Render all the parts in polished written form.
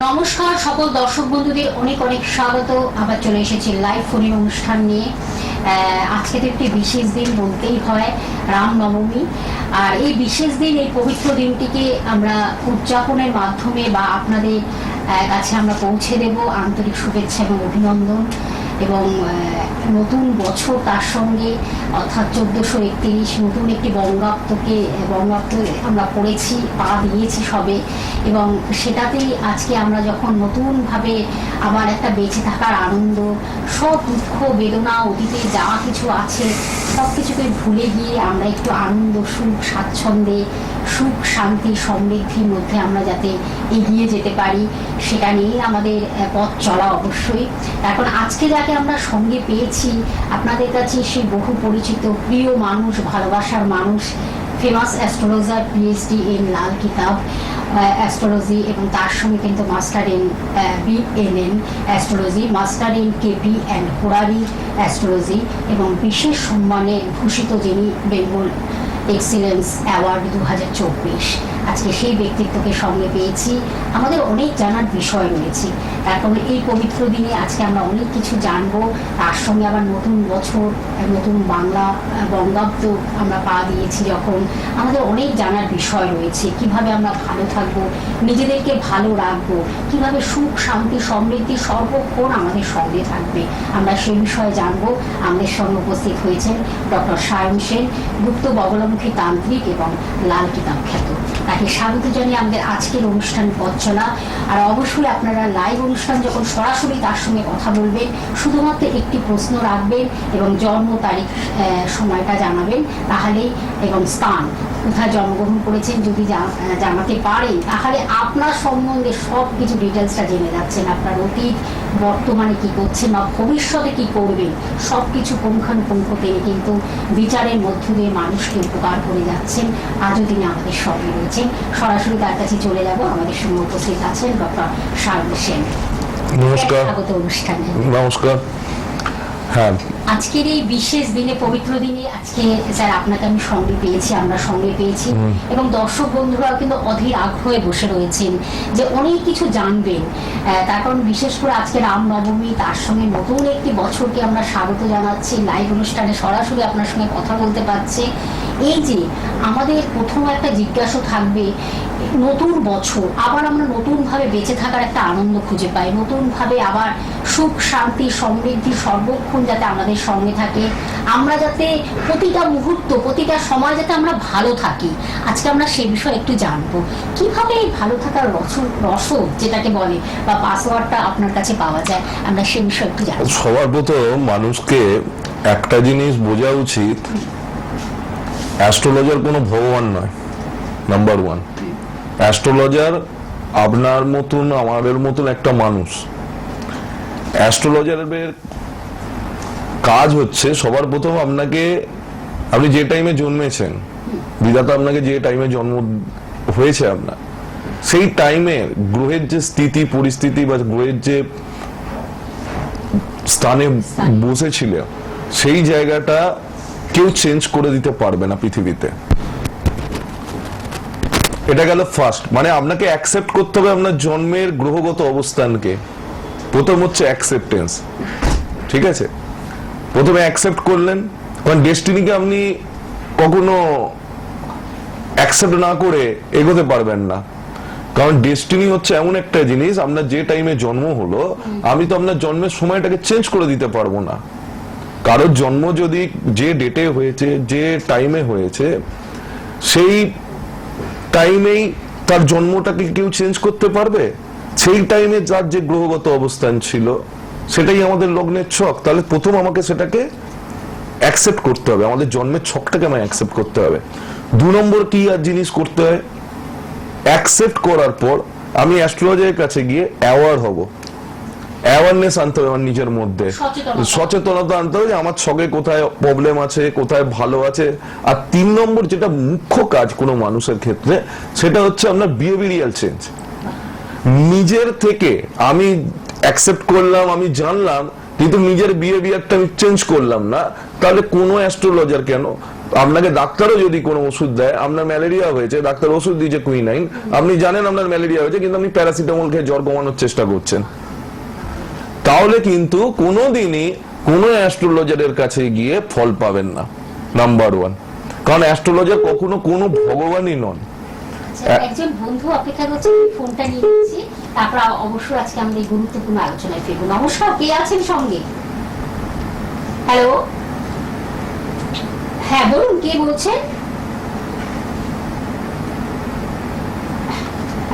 নমস্কার সকল দর্শক বন্ধুদের অনেক অনেক স্বাগত। আবার চলে এসেছি লাইভ ফোনের অনুষ্ঠান নিয়ে। আজকে তো একটি বিশেষ দিন বলতেই হয়, রামনবমী। আর এই বিশেষ দিন, এই পবিত্র দিনটিকে আমরা উদযাপনের মাধ্যমে বা আপনাদের কাছে আমরা পৌঁছে দেব আন্তরিক শুভেচ্ছা এবং অভিনন্দন। এবং নতুন বছর তার সঙ্গে, অর্থাৎ 1431 নতুন একটি বঙ্গাব্দকে আমরা পড়েছি, পা দিয়েছি সবে। এবং সেটাতেই আজকে আমরা যখন নতুনভাবে আবার একটা বেঁচে থাকার আনন্দ, সব দুঃখ বেদনা অতীতে যা কিছু আছে সব কিছুকে ভুলে গিয়ে আমরা একটু আনন্দ, সুখ, স্বাচ্ছন্দ্যে, সুখ, শান্তি, সমৃদ্ধির মধ্যে আমরা যাতে এগিয়ে যেতে পারি, সেটা নিয়েই আমাদের পথ চলা অবশ্যই। এখন আজকে যাকে আমরা সঙ্গে পেয়েছি, আপনাদের কাছে সেই বহু পরিচিত প্রিয় মানুষ, ভালোবাসার মানুষ, famous astrologer, PhD in Lal Kitab astrology, এবং তার সঙ্গে কিন্তু master in BNN astrology, master in KP and কোরারি অ্যাস্ট্রোলজি, এবং বিশেষ সম্মানে ভূষিত যিনি বেঙ্গল এক্সিলেন্স অ্যাওয়ার্ড 2024। আজকে সেই ব্যক্তিত্বকে সঙ্গে পেয়েছি। আমাদের অনেক জানার বিষয় রয়েছে, তার কারণে এই পবিত্র দিনে আজকে আমরা অনেক কিছু জানবো। তার সঙ্গে আবার নতুন বছর, নতুন বাংলা বঙ্গাব্দ আমরা পা দিয়েছি যখন, আমাদের অনেক জানার বিষয় রয়েছে। কিভাবে আমরা ভালো থাকবো, নিজেদেরকে ভালো রাখবো, কিভাবে সুখ, শান্তি, সমৃদ্ধি সর্বক্ষণ আমাদের সঙ্গে থাকবে, আমরা সেই বিষয়ে জানবো। আমাদের সঙ্গে উপস্থিত হয়েছেন ডক্টর সায়ন সেন, গুপ্ত বগলামুখী তান্ত্রিক এবং লাল কিতাব খ্যাত। তাকে স্বাগত জানিয়ে আমাদের আজকের অনুষ্ঠান পথ চলা। আর অবশ্যই আপনারা লাইভ অনুষ্ঠান যখন সরাসরি তার সঙ্গে কথা বলবেন, শুধুমাত্র একটি প্রশ্ন রাখবেন এবং জন্ম তারিখ, সময়টা জানাবেন তাহলেই, এবং স্থান, কোথায় জন্মগ্রহণ করেছেন যদি জানাতে পারেন, তাহলে আপনার সম্বন্ধে সব কিছু ডিটেলসটা জেনে যাচ্ছেন। আপনার অতীত, বর্তমানে কি করছেন বা ভবিষ্যতে কি করবেন, সব কিছু পুঙ্খানুপুঙ্খ তিনি কিন্তু বিচারের মধ্য দিয়ে মানুষকে উপকার করে যাচ্ছেন। আজও তিনি আমাদের সঙ্গে রয়েছেন। সরাসরি তার কাছে চলে যাব। আমাদের সঙ্গে উপস্থিত আছেন ডক্টর সায়ন সেন। নমস্কার। স্বাগত অনুষ্ঠানে। নমস্কার। হ্যাঁ, আজকের এই বিশেষ দিনে, পবিত্র দিনে আজকে স্যার আপনাকে আমি সঙ্গে পেয়েছি, আমরা সঙ্গে পেয়েছি, এবং দর্শক বন্ধুরাও কিন্তু অধীর আগ্রহে বসে রয়েছেন যে অনেক কিছু জানবেন। তার কারণ বিশেষ করে আজকে রামনবমী, তার সঙ্গে নতুন একটি বছরকে আমরা স্বাগত জানাচ্ছি। লাইভ অনুষ্ঠানে সরাসরি আপনার সঙ্গে কথা বলতে পারছে। এই যে আমাদের প্রথম একটা জিজ্ঞাসা থাকবে, নতুন বছর আবার আমরা নতুনভাবে বেঁচে থাকার একটা আনন্দ খুঁজে পাই, নতুনভাবে আবার সুখ, শান্তি, সমৃদ্ধি সর্বক্ষণ যাতে আমাদের সঙ্গে থাকে, আমরা যাতে প্রতিটা মুহূর্ত, প্রতিটা সময় যাতে আমরা ভালো থাকি। আজকে আমরা সে বিষয়ে একটু জানবো, কিভাবে এই ভালো থাকার রসদ যেটাকে বলে বা পাসওয়ার্ডটা আপনার কাছে পাওয়া যায়, আমরা সে বিষয়ে একটু জানবো। সবার প্রথম মানুষকে একটা জিনিস বোঝা উচিত, অ্যাস্ট্রোলজার কোনো ভগবান নয়, নাম্বার ওয়ান। অ্যাস্ট্রোলজার আপনার মতন, আমাদের মতন একটা মানুষ। অ্যাস্ট্রোলজারের কাজ হচ্ছে সবার প্রথম আপনাকে, আপনি যে টাইমে জন্মেছেন, বিধাতা আপনাকে যে টাইমে জন্ম হয়েছে আপনার, সেই টাইমে গ্রহের যে স্থিতি পরিস্থিতি বা গ্রহের যে স্থানে বসেছিল, সেই জায়গাটা কেউ চেঞ্জ করে দিতে পারবে না পৃথিবীতে। এটা গেল ফার্স্ট, মানে আপনাকে অ্যাকসেপ্ট করতে হবে আপনার জন্মের গ্রহগত অবস্থানকে। প্রথম হচ্ছে অ্যাকসেপ্টেন্স, ঠিক আছে? প্রথমে অ্যাকসেপ্ট করলেন, কারণ ডেস্টিনিকে আপনি কখনো অ্যাকসেপ্ট না করে এগোতে পারবেন না। কারণ ডেস্টিনি হচ্ছে এমন একটা জিনিস, আপনার যে টাইমে জন্ম হলো, আমি তো আপনার জন্মের সময়টাকে চেঞ্জ করে দিতে পারবো না। কারোর জন্ম যদি যে ডেটে হয়েছে, যে টাইমে হয়েছে, সেই টাইমেই তার জন্মটাকে কেউ চেঞ্জ করতে পারবে? সেই টাইমে যার যে গ্রহগত অবস্থান ছিল, সেটাই আমাদের লগ্নের ছক। তাহলে প্রথম আমাকে সেটাকে অ্যাকসেপ্ট করতে হবে, আমাদের জন্মের ছকটাকে আমায় অ্যাকসেপ্ট করতে হবে। 2 নম্বর কি আর জিনিস করতে হয়, অ্যাকসেপ্ট করার পর আমি অ্যাস্ট্রোলজারের কাছে গিয়ে অ্যাওয়ার হব, অ্যাওয়ারনেস আনতে হবে আমার নিজের মধ্যে, সচেতনতা আনতে হবে যে আমার ছকে কোথায় প্রবলেম আছে, কোথায় ভালো আছে। আর 3 নম্বর যেটা মুখ্য কাজ কোনো মানুষের ক্ষেত্রে, সেটা হচ্ছে আপনার বিহেভিয়ারাল চেঞ্জ। নিজের থেকে আমি অ্যাকসেপ্ট করলাম, আমি জানলাম, কিন্তু নিজের বিহেভিয়ারটা আমি চেঞ্জ করলাম না, তাহলে কোনো অ্যাস্ট্রোলজার কেন, আপনাকে ডাক্তারও যদি কোনো ওষুধ দেয়, আপনার ম্যালেরিয়া হয়েছে, ডাক্তার ওষুধ দিয়েছে কুইনাইন, আপনি জানেন আপনার ম্যালেরিয়া হয়েছে, কিন্তু আপনি প্যারাসিটামল খেয়ে জ্বর কমানোর চেষ্টা করছেন, তাহলে কিন্তু কোনোদিনই কোনো অ্যাস্ট্রোলজারের কাছে গিয়ে ফল পাবেন না, নাম্বার ওয়ান। কারণ অ্যাস্ট্রোলজার কখনো কোনো ভগবানই নন। একজন বন্ধু অপেক্ষা করছে, ফোনটা নিয়ে নিচ্ছি, তারপর অবশ্যই আজকে আমরা এই গুরুত্বপূর্ণ আলোচনায় ফিরবো। নমস্কার, কে আছেন সঙ্গে? হ্যালো, হ্যাঁ বলুন, কে বলছেন?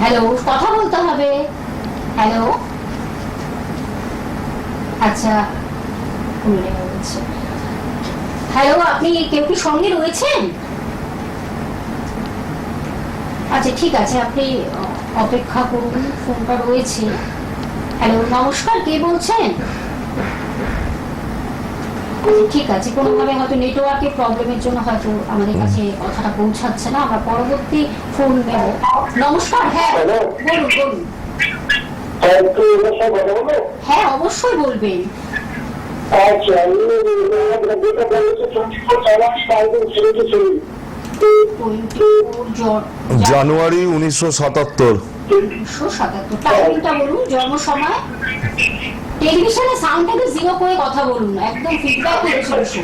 হ্যালো, কথা বলতে হবে। হ্যালো, আচ্ছা, হ্যালো, আপনি কেউ কি সঙ্গে রয়েছেন? আচ্ছা ঠিক আছে, আপনি অপেক্ষা করুন, ফোনটা রয়েছে। হ্যালো, নমস্কার, কে বলছেন? ঠিক আছে, কোনোভাবে হয়তো নেটওয়ার্কের প্রবলেমের জন্য হয়তো আমাদের কাছে কথাটা পৌঁছাচ্ছে না, আমরা পরবর্তী ফোন নেব। নমস্কার, হ্যাঁ বলুন বলুন। হ্যাঁ অবশ্যই বলবেন। জানুয়ারি 1977। টাইমিংটা বলুন, জন্ম সময়। টেলিভিশনে সাউন্ডটাকে জিরো করে কথা বলুন, একদম ফিডব্যাক হচ্ছে।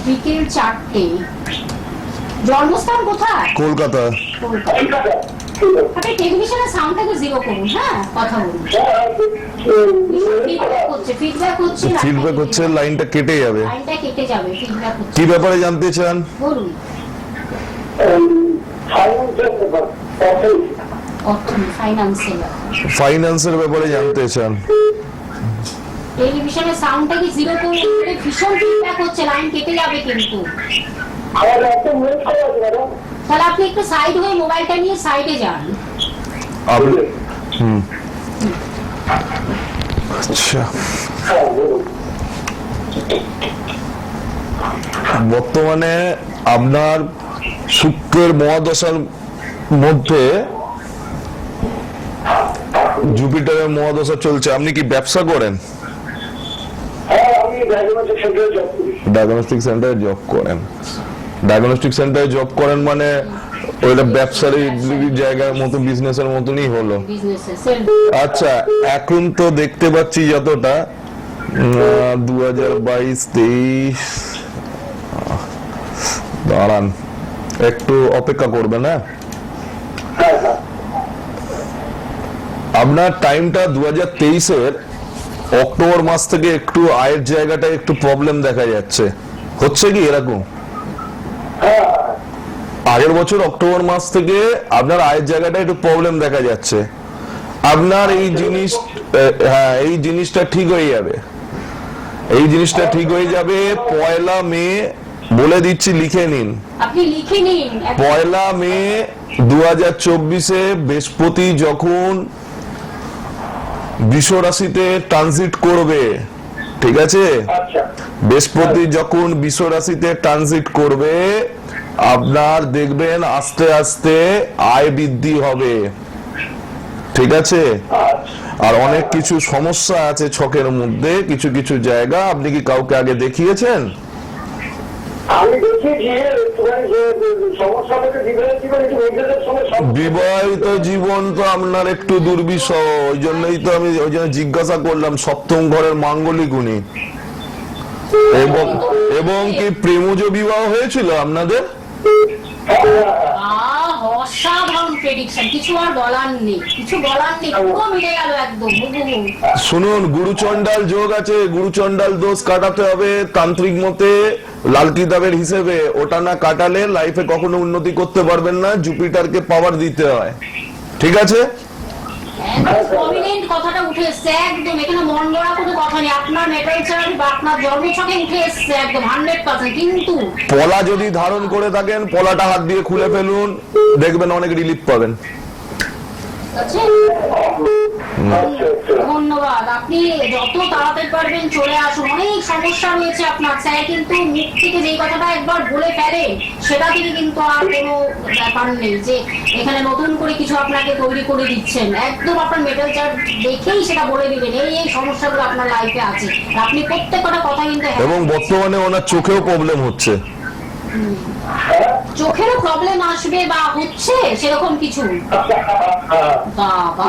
বিকেল 4টে। জন্মস্থান কোথায়? কলকাতা। আপনি টেলিভিশনের সাউন্ডটাকে জিরো করুন, হ্যাঁ কথা বলুন। ফিডব্যাক হচ্ছে, লাইনটা কেটে যাবে। লাইনটা কেটে যাবে, ফিডব্যাক হচ্ছে। কি ব্যাপারে জানতে চান? বলুন। ফাইন্যান্সের ব্যাপারে জানতে চান? টেলিভিশনের সাউন্ডটাকে জিরো করুন, ভীষণ ফিডব্যাক হচ্ছে, লাইন কেটে যাবে কিন্তু। তাহলে আপনি একটু সাইড হয়ে মোবাইলটা নিয়ে সাইডে যান। আচ্ছা, বর্তমানে আপনার শুক্রের মহাদশার মধ্যে জুপিটারের মহাদশা চলছে। আপনি কি ব্যবসা করেন? ডায়াগনস্টিক সেন্টারে জব করেন। ডায়াগনস্টিক সেন্টারে জব করেন মানে ওইটা ব্যবসার জায়গার মতো, বিজনেসের মতনই হলো। আচ্ছা, এখন তো দেখতে পাচ্ছি যতটা 2022-23, দাঁড়ান একটু অপেক্ষা করবেন। হ্যাঁ, আপনার টাইমটা 2023-এর অক্টোবর মাস থেকে একটু আয়ের জায়গাটা একটু প্রবলেম দেখা যাচ্ছে। হচ্ছে কি এরকম? আগের বছর অক্টোবর মাস থেকে আপনার আয়ের জায়গাটা একটু প্রবলেম দেখা যাচ্ছে। আপনার এই জিনিস, হ্যাঁ এই জিনিসটা ঠিক হয়ে যাবে। এই জিনিসটা ঠিক হয়ে যাবে 1 মে, বলে দিচ্ছি, লিখে নিন। আপনি লিখে নিন। 1 মে 2024-এ বৃহস্পতি যখন বৃষ রাশিতে ট্রানজিট করবে, ঠিক আছে? বৃহস্পতি যখন বৃষ রাশিতে ট্রানজিট করবে, আপনার দেখবেন আস্তে আস্তে আয় বৃদ্ধি হবে, ঠিক আছে? আর অনেক কিছু সমস্যা আছে ছকের মধ্যে, কিছু কিছু জায়গা। আপনি কি কাউকে আগে দেখিয়েছেন? বিবাহিত জীবন তো আপনার একটু দুর্বিষহ, ওই জন্যই তো আমি জিজ্ঞাসা করলাম। সপ্তম ঘরের মাঙ্গলিক উনি। এবং কি প্রেমজ বিবাহ হয়েছিল আপনাদের? অসাধারণ প্রেডিকশন, কিছু আর বলার নেই, কিছু বলার নেই, পুরো মিলে গেল একদম। শুনুন, গুরুচণ্ডাল যোগ আছে, গুরুচণ্ডাল দোষ কাটাতে হবে তান্ত্রিক মতে, লাল কিতাবের হিসেবে। ওটা না কাটালে লাইফে কখনো উন্নতি করতে পারবেন না। জুপিটারকে পাওয়ার দিতে হয়, ঠিক আছে? প্রমিনেন্ট কথাটা উঠে এসছে একদম, এখানে মন গড়া কোনো কথা নেই। আপনার মেটাল চার্ট বা আপনার জন্মছকে উঠে এসছে একদম 100%। কিন্তু পলা যদি ধারণ করে থাকেন, পলাটা হাত দিয়ে খুলে ফেলুন, দেখবেন অনেক রিলিফ পাবেন। ধন্যবাদ। আপনি যত তাড়াতাড়ি পারবেন চলে আসুন, অনেক সমস্যা রয়েছে আপনার। স্যার কিন্তু মুখ থেকে যেই কথাটা একবার বলে ফেলেন সেটা থেকে কিন্তু আর কোনো ব্যাপার নেই যে এখানে নতুন করে কিছু আপনাকে তৈরি করে দিচ্ছেন। একদম আপনার মেটাল চার্ট দেখেই সেটা বলে দিবেন এই সমস্যাগুলো আপনার লাইফে আছে। আপনি প্রত্যেকটা কথা কিন্তু এবং বর্তমানে ওনার চোখেও প্রবলেম হচ্ছে। চোখেরও প্রবলেম আসবে বা হচ্ছে সেরকম কিছু? বাবা,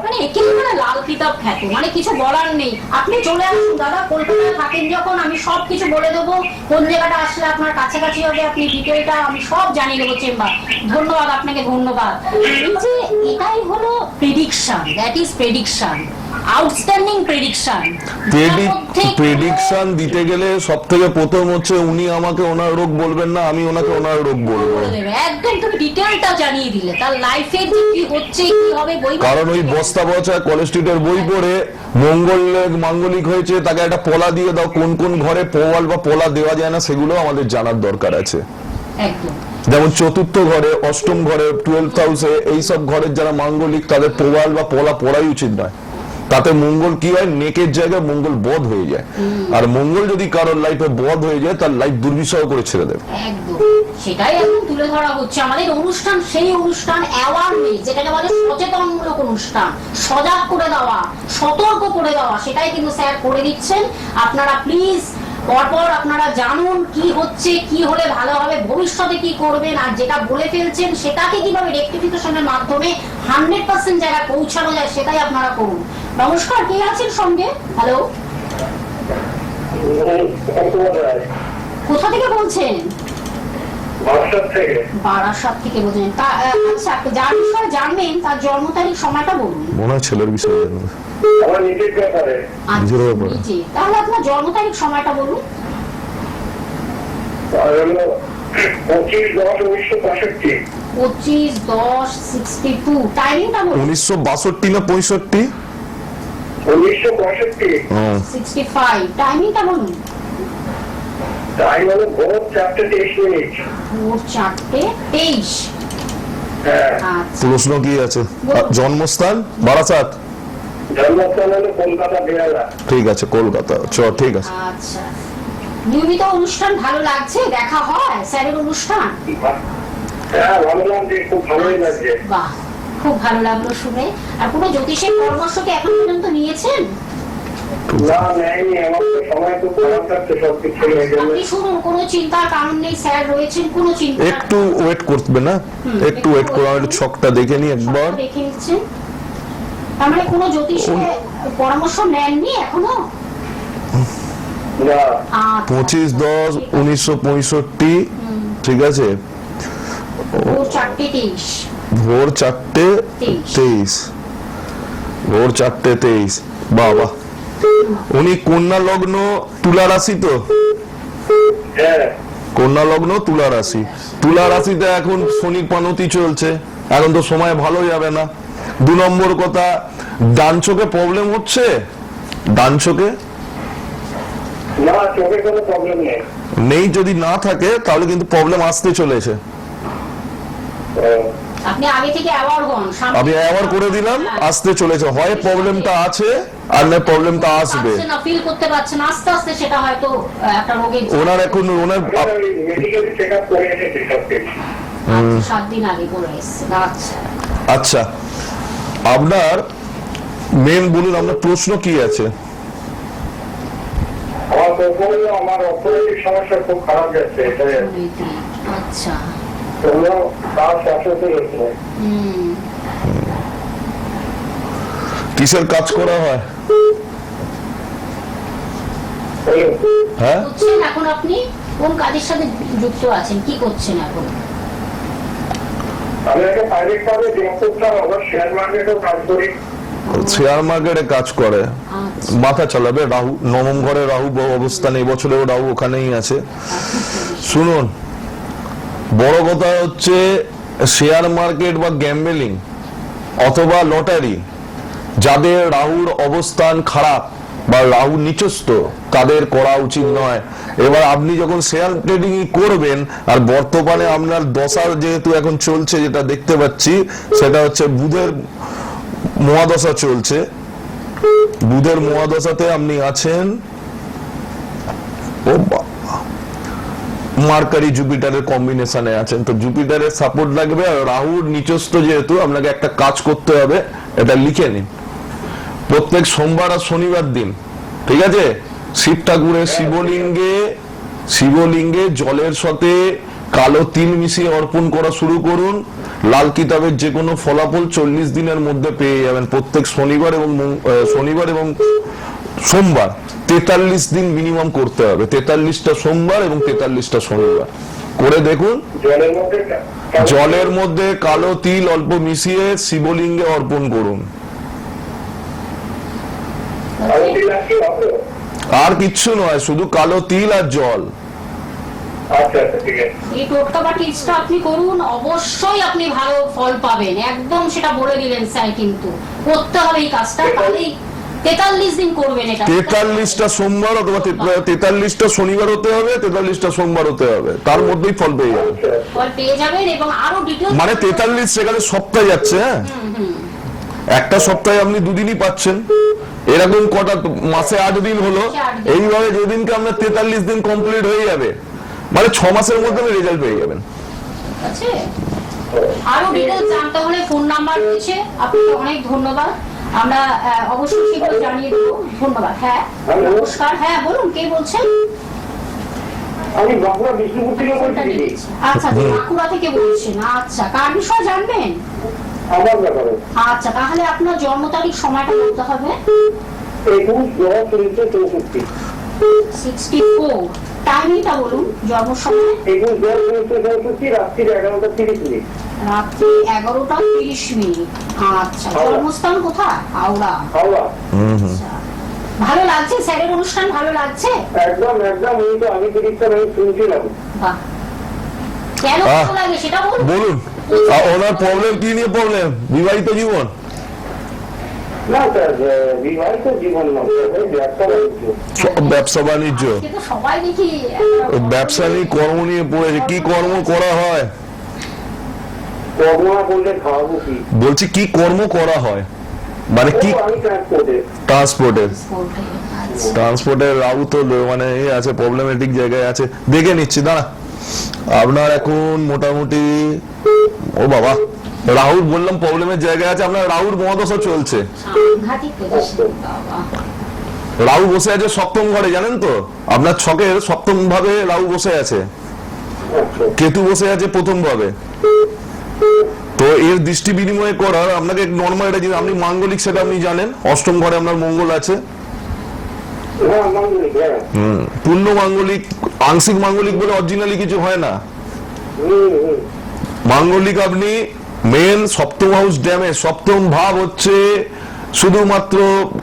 মানে একেবারে লাল কিতাব খ্যাত, মানে কিছু বলার নেই। আপনি চলে আসুন দাদা, কলকাতায় থাকেন যখন, আমি সব কিছু বলে দেবো। কোন জায়গাটা আসলে আপনার কাছাকাছি হবে, আপনি ডিটেলটা আমি সব জানিয়ে দেবো চেম্বার। ধন্যবাদ আপনাকে, ধন্যবাদ। এই যে এটাই হলো prediction, that is prediction, outstanding prediction. Prediction দিতে গেলে সব থেকে প্রথম হচ্ছে উনি আমাকে ওনার রোগ বলবেন না, আমি ওনাকে ওনার রোগ বলবো। একদম তুমি ডিটেইলটা জানিয়ে দিলে তার লাইফে কি হচ্ছে কি হবে। বই, কারণ ওই বস্তা বচা কলেজ স্ট্রিটের বই পড়ে মাঙ্গলিক হয়েছে, তাকে একটা পলা দিয়ে দাও। কোন কোন ঘরে পোয়াল বা পলা দেওয়া যায় না সেগুলো আমাদের জানার দরকার আছে। একদম। যেমন চতুর্থ ঘরে, অষ্টম ঘরে, 12th হাউসে, এইসব ঘরের যারা মাঙ্গলিক তাদের পোয়াল বা পলা পড়াই উচিত নয়। তাতে মঙ্গল কি হয়, নেকের জায়গায় মঙ্গল বধ হয়ে যায়। আর মঙ্গল যদি কারোর লাইফে বধ হয়ে যায় তার লাইফ দুর্বিষহ করে ছেড়ে দেবে। একদম সেটাই এখন তুলে ধরা হচ্ছে আমাদের অনুষ্ঠান। সেই অনুষ্ঠান অ্যাওয়ারনেস, যেটাকে বলে সচেতনমূলক অনুষ্ঠান, সজাগ করে দেওয়া, সতর্ক করে দেওয়া, সেটাই কিন্তু স্যার করে দিচ্ছেন। আপনারা প্লিজ পরপর আপনারা জানুন কি হচ্ছে, কি হলে ভালো হবে, ভবিষ্যতে কি করবেন, আর যেটা বলে ফেলছেন সেটাকে কিভাবে রেকটিফিকেশনের মাধ্যমে 100% জায়গায় পৌঁছানো যায় সেটাই আপনারা করুন। নমস্কার, কে আছেন সঙ্গে? হ্যালো, কোথা থেকে বলছেন? বারাসাত থেকে বলছেন। আচ্ছা, যার বিষয়ে জানবেন তার জন্ম তারিখ সময়টা বলুন। মনে হয় ছেলের বিষয়ে জানবে। আচ্ছা, নিজে। তাহলে আপনার জন্ম তারিখ সময়টা বলুন। 25/10/62। টাইমিংটা বলুন। 1962 না 65? 65। টাইমিংটা বলুন। ভোর 4:23। ভোর 4:23। আচ্ছা, প্রশ্ন কি আছে? জন্মস্থান বারাসাত, জন্মস্থান হলো কলকাতা বেহালা। ঠিক আছে, কলকাতা। ঠিক আছে। আচ্ছা, নিয়মিত অনুষ্ঠান ভালো লাগছে, দেখা হয় স্যারের অনুষ্ঠান? হ্যাঁ, ভালো লাগছে, খুব ভালোই লাগছে। বাহ, খুব ভালো লাগলো শুনে। আর কোনো জ্যোতিষের পরামর্শ কি এখন পর্যন্ত নিয়েছেন? না, নেয়নি। আমার তো সময় খুব খারাপ থাকছে সবকিছু। আপনি শুনুন, কোনো চিন্তার কারণ নেই, স্যার রয়েছেন, কোনো চিন্তা। একটু ওয়েট করবে না, একটু ওয়েট করে আমি ছকটা দেখে নি একবার। দেখে নিচ্ছেন, তার মানে কোনো জ্যোতিষের পরামর্শ নেননি এখনো? না। 25/10/1965। ঠিক আছে, ভোর 4:23। ভোর 4:23। ভোর 4:23। বাবা, উনি কন্যা লগ্ন তুলা রাশি তো? হ্যাঁ, কন্যা লগ্ন তুলা রাশি। তুলা রাশিতে এখন শনির পানতি চলছে, এখন তো সময় ভালো যাবে না। 2 নম্বর কথা, ডান চোখে প্রবলেম হচ্ছে? ডান চোখে না, চোখে কোনো প্রবলেম নেই। নেই, যদি না থাকে তাহলে কিন্তু প্রবলেম আসতে চলেছে। আপনি আগে থেকে অ্যাওয়ার হন। আমি অ্যাওয়ার করে দিলাম, আসতে চলেছে। হয় প্রবলেমটা আছে আর না প্রবলেমটা আসবে। না, ফিল করতে পারছেন, আস্তে আস্তে সেটা হয়তো একটা রোগের। ওনার এখন মেডিকেল চেকআপ করে এসেছি সবকিছু। 7 দিন আগে করে এসেছেন। আচ্ছা, আচ্ছা, আপনার মেন বলুন, আপনার প্রশ্ন কি আছে? আমার অর্থনৈতিক সমস্যা খুব খারাপ যাচ্ছে। আচ্ছা, কিসের কাজ করা হয়? হ্যাঁ, করছেন এখন আপনি কোন কাজের সাথে যুক্ত আছেন, কি করছেন এখন? আমি একটা প্রাইভেট কাজে জব করতাম, আবার শেয়ার মার্কেটেও কাজ করি। শেয়ার মার্কেটে কাজ করে, আচ্ছা, মাথা চালাবে। রাহু, 9ম ঘরে রাহু অবস্থানে, এবছরেও রাহু ওখানেই আছে। শুনুন, বড় কথা হচ্ছে শেয়ার মার্কেট বা গ্যাম্বলিং অথবা লটারি, যাদের রাহুর অবস্থান খারাপ বা রাহু নিচস্থ, তাদের করা উচিত নয়। এবার আপনি যখন শেয়ার ট্রেডিং করবেন, আর বর্তমানে আপনার দশা যেহেতু এখন চলছে, যেটা দেখতে পাচ্ছি সেটা হচ্ছে বুধের মহাদশা চলছে, বুধের মহাদশাতে আপনি আছেন ও মার্কারি জুপিটারের কম্বিনেশনে আছেন, তো জুপিটারের সাপোর্ট লাগবে। আর রাহুর নিচস্থ যেহেতু, আপনাকে একটা কাজ করতে হবে, এটা লিখে নিন। প্রত্যেক সোমবার আর শনিবার দিন, ঠিক আছে, শিব ঠাকুরের শিবলিঙ্গে জলের সাথে কালো তিল মিশিয়ে অর্পণ করা শুরু করুন। লাল কিতাবের যে কোনো ফলাফল 40 দিনের মধ্যে পেয়ে যাবেন। প্রত্যেক শনিবার এবং সোমবার 43 দিন মিনিমাম করতে হবে। 43টা সোমবার এবং 43টা শনিবার করে দেখুন। জলের মধ্যে কালো তিল অল্প মিশিয়ে শিবলিঙ্গে অর্পণ করুন। আর কিচ্ছু নয়, শুধু কালো তিল আর জল। এই টোটকা বা টিপসটা আপনি করুন, অবশ্যই আপনি ভালো ফল পাবেন, একদম সেটা বলে দিলেন স্যার। কিন্তু করতে হবে এই কাজটা, তাহলেই 43 দিন করবেন এটা। 43টা সোমবার অথবা 43টা শনিবার হতে হবে, 43টা সোমবার হতে হবে, তার মধ্যেই ফল পেয়ে যাবেন। ফল পেয়ে যাবেন এবং আরো ডিটেইলস, মানে 43 সেখানে সপ্তাহে যাচ্ছে। হ্যাঁ, একটা সপ্তাহে আপনি দুদিনই পাচ্ছেন। এরকম কটা মাসে 8 দিন হলো, এইভাবে যেদিনকে আপনার 43 দিন কমপ্লিট হয়ে যাবে, মানে 6 মাসের মধ্যে রেজাল্ট পেয়ে যাবেন। আছে আরো ডিটেইলস জানতে হলে ফোন নাম্বার রয়েছে। আপনাকে অনেক ধন্যবাদ, আমরা অবশ্যই সেগুলো জানিয়ে দেব। ধন্যবাদ। হ্যাঁ নমস্কার, হ্যাঁ বলুন, কে বলছেন? আমি বাঁকুড়া বিষ্ণুপুর থেকে বলছি। আচ্ছা, বাঁকুড়া থেকে বলছেন। আচ্ছা, কার বিষয়ে জানবেন? আমার ব্যাপারে। আচ্ছা, তাহলে আপনার জন্ম তারিখ সময়টা বলতে হবে। 21/10/1964। টাইমিংটা বলুন, জন্ম সময়। 21/10/1964 রাত্রি 11:30। রাত্রি 11:30। আচ্ছা, জন্মস্থান কোথায়? হাওড়া। আচ্ছা, ভালো লাগছে স্যারের অনুষ্ঠান? ভালো লাগছে একদম একদম। আমি তিরিশটা শুনছিলাম। বাহ, কেন ভালো লাগে সেটা বলুন। বলুন, ওনার প্রবলেম কি নিয়ে? প্রবলেম বিবাহিত জীবন? না স্যার, বিবাহিত জীবন না, ব্যবসা বাণিজ্য। কিন্তু সবাই দেখি ব্যবসা নিয়ে কর্ম নিয়ে পড়েছে। কি কর্ম করা হয়? কর্ম না করলে খাওয়াবো কি? বলছি কি কর্ম করা হয়, মানে কি? আমি ট্রান্সপোর্টের রাহু তো মানে আছে, প্রবলেমেটিক জায়গায় আছে। দেখে নিচ্ছি, দাঁড়া। আপনার এখন মোটামুটি, ও বাবা, রাহুর বললাম প্রবলেমের জায়গায় আছে। আপনার রাহুর মহাদশা চলছে। রাহু বসে আছে সপ্তম ঘরে, জানেন তো? আপনার ছকের সপ্তম ভাবে রাহু বসে আছে, কেতু বসে আছে প্রথম ভাবে। তো এর দৃষ্টি বিনিময় করার আপনাকে নর্মাল এটা জিনিস, আপনি মাঙ্গলিক সেটা আপনি জানেন। অষ্টম ঘরে আপনার মঙ্গল আছে। পূর্ণ মাঙ্গলিক, আংশিক মাঙ্গলিক বলে অরিজিনালি কিছু হয় না। মাঙ্গলিক আপনি মেন সপ্তম হাউস ড্যামেজ। সপ্তম ভাব হচ্ছে শুধুমাত্র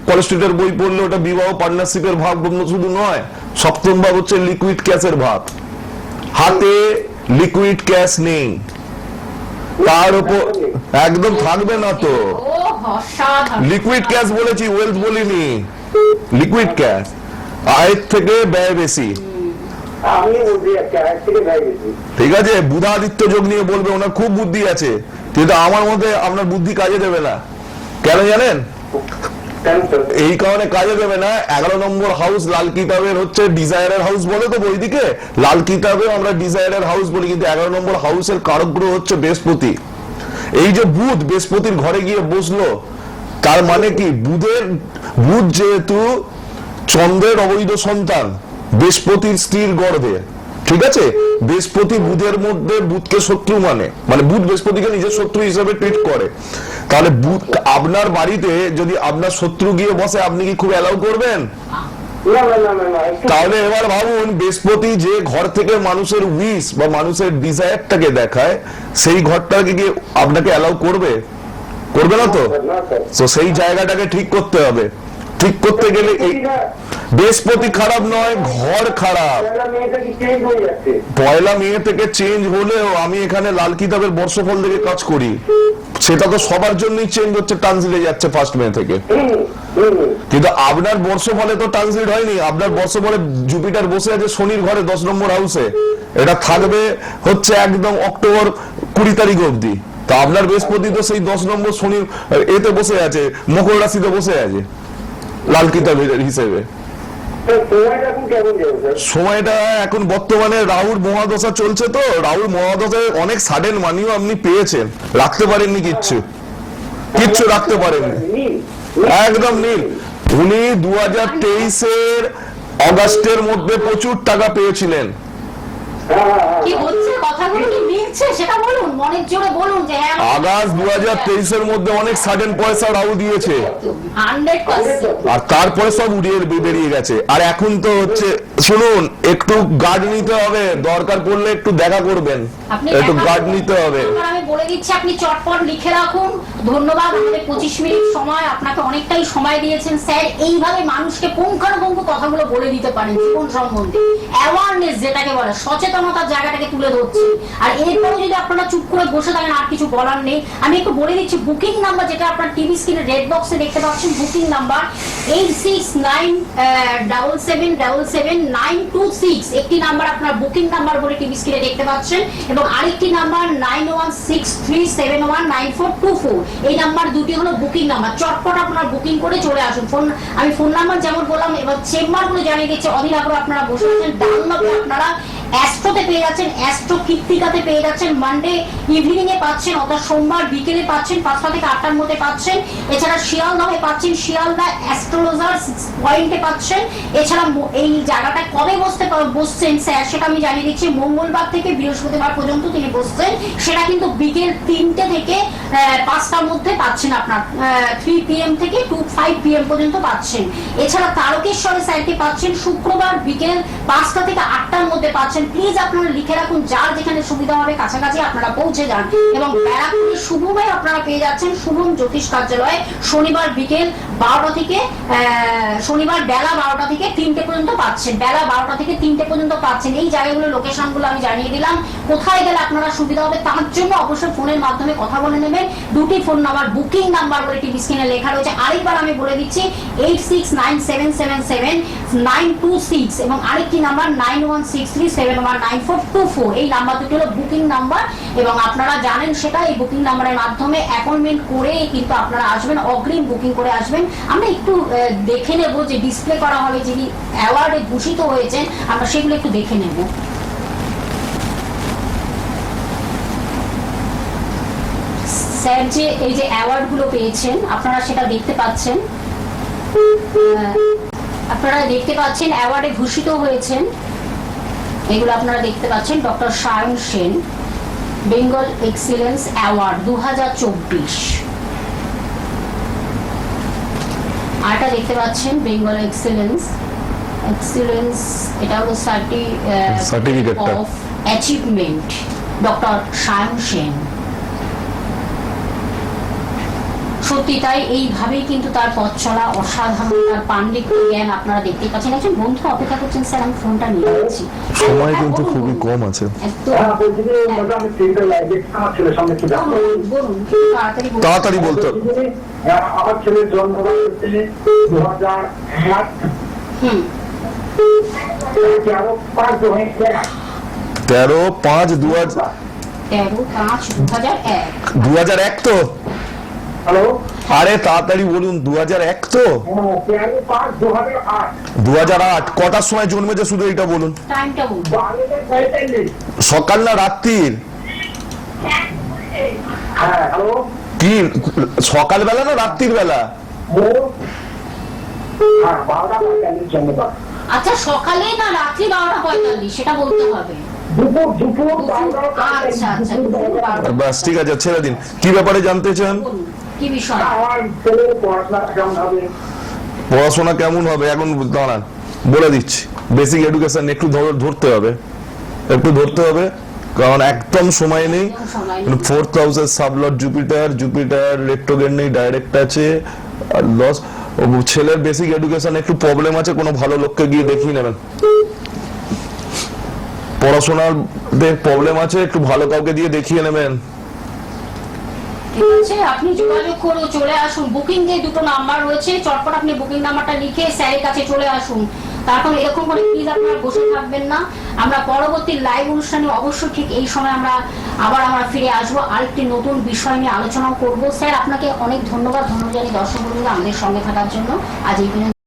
কলেস্ট্রিটের বই পড়লে ওটা বিবাহ পার্টনারশিপের ভাব শুধু নয়, সপ্তম ভাব হচ্ছে লিকুইড ক্যাশের ভাব। হাতে লিকুইড ক্যাশ নেই, তার উপর একদম থাকবে না। তো লিকুইড ক্যাশ বলেছি, ওয়েলথ বলিনি। লিকুইড ক্যাশ, আয়ের থেকে ব্যয় বেশি। ঠিক আছে, বুধাদিত্য যোগ নিয়ে বলবে, ওনার খুব বুদ্ধি আছে, কিন্তু আমার মতে আপনার বুদ্ধি কাজে দেবে না। কেন জানেন? এই কারণে কাজে দেবে না, 11 নম্বর হাউস লাল কিতাবের হচ্ছে ডিজায়ারের হাউস বলে তো বইদিকে। লাল কিতাবে আমরা ডিজায়ারের হাউস বলি, কিন্তু 11 নম্বর হাউসের কারক গ্রহ হচ্ছে বৃহস্পতি। এই যে বুধ বৃহস্পতির ঘরে গিয়ে বসলো, তার মানে কি? বুধ যেহেতু চন্দ্রের অবৈধ সন্তান, বৃহস্পতির স্ত্রীর গর্ভে, ঠিক আছে, বৃহস্পতি বুধের মধ্যে বুধকে শত্রু মানে বুধ বৃহস্পতিকে নিজের শত্রু হিসেবে ট্রিট করে। তাহলে বুধ আপনার বাড়িতে যদি আপনার শত্রু গিয়ে বসে, আপনি কি খুব অ্যালাউ করবেন? তাহলে এবার ভাবুন, বৃহস্পতি যে ঘর থেকে মানুষের উইশ বা মানুষের ডিজায়ারটাকে দেখায়, সেই ঘরটাকে গিয়ে আপনাকে অ্যালাউ করবে? করবে না তো। তো সেই জায়গাটাকে ঠিক করতে হবে। ঠিক করতে গেলে বৃহস্পতি খারাপ নয়, ঘর খারাপ। পয়লা মে থেকে চেঞ্জ হলেও আমি এখানে লাল কিতাবের বর্ষফল থেকে কাজ করি, সেটা তো সবার জন্যই চেঞ্জ হচ্ছে, ট্রান্সলেট যাচ্ছে 1 মে থেকে। কিন্তু আপনার বর্ষফলে তো ট্রান্সলেট হয়নি। আপনার বর্ষফলে জুপিটার বসে আছে শনির ঘরে 10 নম্বর হাউসে, এটা থাকবে হচ্ছে একদম অক্টোবর 20 তারিখ অবধি। তো আপনার বৃহস্পতি তো সেই 10 নম্বর শনি এতে বসে আছে, মকর রাশিতে বসে আছে লাল কিতাব হিসেবে। সময়টা এখন কেমন যাবে? সময়টা এখন বর্তমানে রাহুর মহাদশা চলছে, তো রাহুর মহাদশায় অনেক সাডেন মানিও আপনি পেয়েছেন, রাখতে পারেননি কিচ্ছু রাখতে পারেননি, একদম নীল। উনি 2023-এর অগাস্টের মধ্যে প্রচুর টাকা পেয়েছিলেন। কি হচ্ছে, কথাগুলো কি মিলছে সেটা বলুন, মনের জোরে বলুন যে হ্যাঁ আগস্ট 2023-এর মধ্যে অনেক সাডেন পয়সা রাহু দিয়েছে, 100%। আর তারপরে সব উড়িয়ে বেরিয়ে গেছে। আর এখন তো হচ্ছে, শুনুন, একটু গার্ড নিতে হবে, দরকার পড়লে একটু দেখা করবেন, একটু গার্ড নিতে হবে। আমি বলে দিচ্ছি, আপনি চটপট লিখে রাখুন। ধন্যবাদ, আমাদের 25 মিনিট সময়, আপনাকে অনেকটাই সময় দিয়েছেন স্যার। এইভাবে মানুষকে পুঙ্খানুপুঙ্খ কথাগুলো বলে দিতে পারেন জীবন সম্বন্ধে, অ্যাওয়ারনেস যেটাকে বলে, সচেতনতার জায়গাটাকে তুলে ধরছে। আর এরপরে যদি আপনারা চুপ করে বসে থাকেন, আর কিছু বলার নেই। আমি একটু বলে দিচ্ছি বুকিং নাম্বার, যেটা আপনার টিভি স্ক্রিনে রেড বক্সে দেখতে পাচ্ছেন, বুকিং নাম্বার 8697777926। একটি নাম্বার আপনার বুকিং নাম্বার বলে টিভি স্ক্রিনে দেখতে পাচ্ছেন, এবং আরেকটি নাম্বার 9163719424। এই নাম্বার দুটি হলো বুকিং নাম্বার। চটপট আপনারা বুকিং করে চলে আসুন। আমি ফোন নাম্বার যেমন বললাম, এবার চেম্বার গুলো জানিয়ে দিচ্ছি। অধীর আগ্রহ আপনারা বসে আছেন, ডানলপে আপনারা অ্যাস্ট্রোতে পেয়ে যাচ্ছেন, অ্যাস্ট্রো কৃত্তিকাতে পেয়ে যাচ্ছেন, মানডে ইভিনিং এ পাচ্ছেন, অর্থাৎ সোমবার বিকেলে পাচ্ছেন 5টা থেকে 8টার মধ্যে পাচ্ছেন। এছাড়া শিয়ালদাহে পাচ্ছেন, শিয়ালদা অ্যাস্ট্রোলজার পয়েন্টে পাচ্ছেন। এছাড়া এই জায়গাটা কবে বসছেন স্যার সেটা আমি জানিয়ে দিচ্ছি। মঙ্গলবার থেকে বৃহস্পতিবার পর্যন্ত তিনি বসছেন, সেটা কিন্তু বিকেল 3টে থেকে 5টার মধ্যে পাচ্ছেন, আপনার 3 PM থেকে 5 PM পর্যন্ত পাচ্ছেন। এছাড়া তারকেশ্বরে স্যারকে পাচ্ছেন শুক্রবার বিকেল 5টা থেকে 8টার মধ্যে পাচ্ছেন। প্লিজ আপনারা লিখে রাখুন, যার যেখানে সুবিধা হবে কাছাকাছি আপনারা পৌঁছে যান। এবং ব্যারাকপুরে শুভমে আপনারা পেয়ে যাচ্ছেন শুভম জ্যোতিষ কার্যালয়ে শনিবার বিকেল 12টা থেকে শনিবার বেলা 12টা থেকে 3টে পর্যন্ত পাচ্ছেন, বেলা 12টা থেকে 3টে পর্যন্ত পাচ্ছেন। এই জায়গাগুলো লোকেশনগুলো আমি জানিয়ে দিলাম, কোথায় গেলে আপনারা সুবিধা হবে তার জন্য অবশ্যই ফোনের মাধ্যমে কথা বলে নেবেন। দুটি ফোন নাম্বার, বুকিং নাম্বার বলে টিভি স্ক্রিনে লেখা রয়েছে। আরেকবার আমি বলে দিচ্ছি 8697777926 এবং আরেকটি নাম্বার 9163719424। এই নাম্বার দুটি হলো বুকিং নাম্বার, এবং আপনারা জানেন সেটা। এই বুকিং নাম্বারের মাধ্যমে অ্যাপয়েন্টমেন্ট করে কিন্তু আপনারা আসবেন, অগ্রিম বুকিং করে আসবেন। আমরা একটু দেখে নেব যে ডিসপ্লে করা হবে, যিনি অ্যাওয়ার্ডে ভূষিত হয়েছেন, আমরা সেগুলো একটু দেখে নেব। স্যার যে এই যে অ্যাওয়ার্ড গুলো পেয়েছেন আপনারা সেটা দেখতে পাচ্ছেন, অ্যাওয়ার্ডে ভূষিত হয়েছেন, এগুলো আপনারা দেখতে পাচ্ছেন। Doctor Sayan Sen, Bengal excellence award 2024। আরটা দেখতে পাচ্ছেন বেঙ্গল এক্সিলেন্স, এটা হলো certificate of achievement, doctor Sayan Sen. সত্যি তাই, এইভাবেই কিন্তু তার পথ চলা অসাধারণ, তার পাণ্ডিত্য জ্ঞান আপনারা দেখতেই পাচ্ছেন। একজন বন্ধু অপেক্ষা করছেন, স্যার আমি ফোনটা নিয়ে যাচ্ছি, সময় কিন্তু খুবই কম আছে। তাড়াতাড়ি বলতে হবে। আমার ছেলের জন্ম 2001, 13/5/2001 তো। হ্যালো, আরে তাড়াতাড়ি বলুন, 2001 তো। 2008 কটার সময় জন্মেছে শুধু এটা বলুন। টাইমটা বলুন। সকাল না রাত্রির? হ্যাঁ, হ্যালো, কি সকাল বেলা না রাত্রির বেলা? আচ্ছা, সকালে না রাত্রি 12:45 সেটা বলতে হবে। আচ্ছা আচ্ছা, বাস ঠিক আছে, ছেড়ে দিন। কি ব্যাপারে জানতে চান? কি বিষয়? পড়াশোনা কেমন হবে এখন দাঁড়ান বলে দিচ্ছি। বেসিক এডুকেশন একটু ধরতে হবে, কারণ একদম সময় নেই। 4th হাউসের সাবলর্ড জুপিটার রেট্রোগেন্ড নেই, ডাইরেক্ট আছে। আর লস, ছেলের বেসিক এডুকেশন একটু প্রবলেম আছে, কোনো ভালো লোককে গিয়ে দেখিয়ে নেবেন। পড়াশোনার প্রবলেম আছে, একটু ভালো কাউকে দিয়ে দেখিয়ে নেবেন। ঠিক আছে, আপনি যোগাযোগ করে চলে আসুন। বুকিং যে দুটো নাম্বার রয়েছে, চটপট আপনি বুকিং নাম্বারটা লিখে স্যারের কাছে চলে আসুন। তারপর এরকম করে প্লিজ আপনারা বসে থাকবেন না। আমরা পরবর্তী লাইভ অনুষ্ঠানে অবশ্যই ঠিক এই সময় আমরা ফিরে আসবো, আরেকটি নতুন বিষয় নিয়ে আলোচনাও করবো। স্যার আপনাকে অনেক ধন্যবাদ জানাই দর্শক বন্ধুরা আমাদের সঙ্গে থাকার জন্য। আজ এই পর্যন্ত।